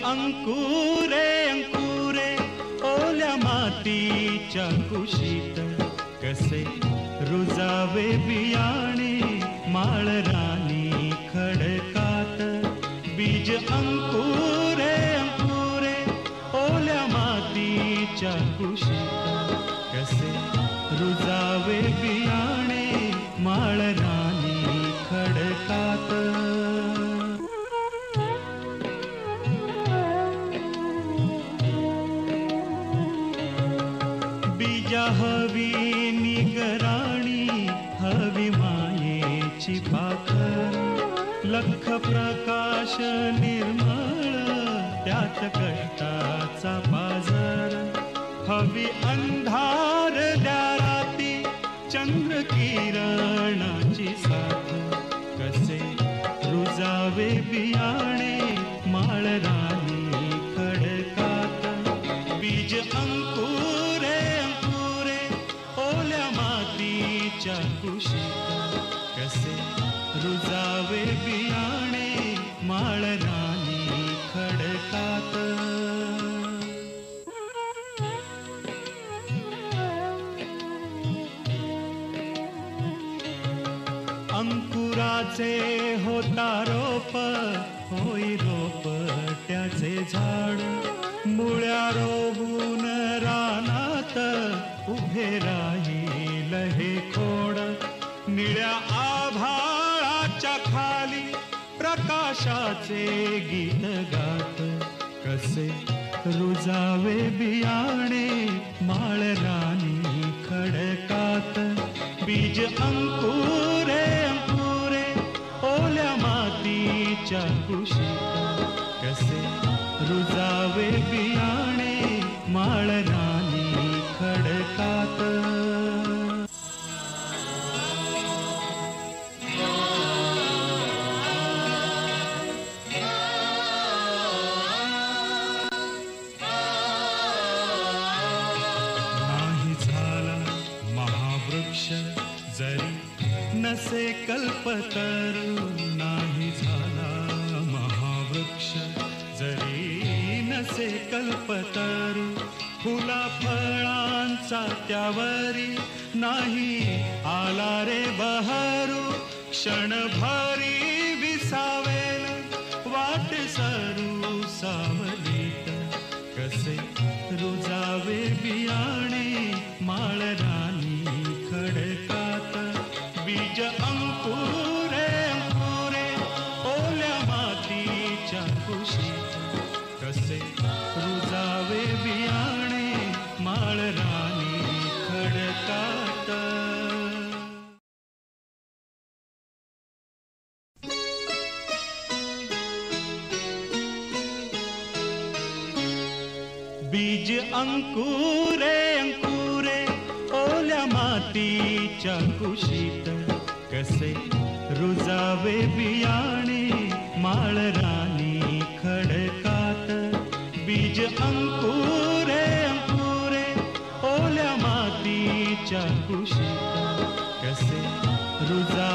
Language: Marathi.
अंकुरे अंकुरे ओल्या मातीच्या कुशीत कसे रुजावे बियाणे माळरानी खडकात. बीज अंकुरे अंकुरे ओल्या मातीच्या कुशीत कसे रुजावे बियाणे माळरानी खडकात. बीजा हवी निगराणी हवी मायेची पाखर. लख प्रकाश निर्मळ त्यात कष्टाचा पाझर. हवी अंधार द्या राती चंद्र किरणाची साथ. कसे रुजावे बियाणे माळरानी खडकात. बीज अंकुरे अंकुरे ओल्या मातीच्या कुशीत कसे रुजावे बियाणे माळरानी खडकात. अंकुराचे होता रोप होई रोप त्याचे झाड. मुळ्या रोवून रानात उभे राहील हे खोड. निळ्या आभाळाच्या खाली प्रकाशाचे गीत गात. कसे रुजावे बियाणे माळरानी खडकात. बीज अंकुरे अंकुरे ओल्या मातीच्या कुशीत कसे रुजावे बियाणे माळरानी खडकात. जरी नसे कल्पतरू नाही झाला महावृक्ष. जरी नसे कल्पतरू फुला फळांचा त्यावरी नाही आला रे बहरू. क्षणभरी विसावेल वाट सरू सावलीत. कसे रुजावे बियाणे माळरानी खडकात. बीज अंकुरे अंकुरे ओल्या मातीच्या कुशीत कसे रुजावे बियाणे माळरानी खडकात. बीज अंकुरे अंकुरे ओल्या मातीच्या कुशीत कसे रुजावे बियाणे माळरानी खडकात. बीज अंकुरे अंकुरे ओल्या मातीच्या कुशीत कसे रुजा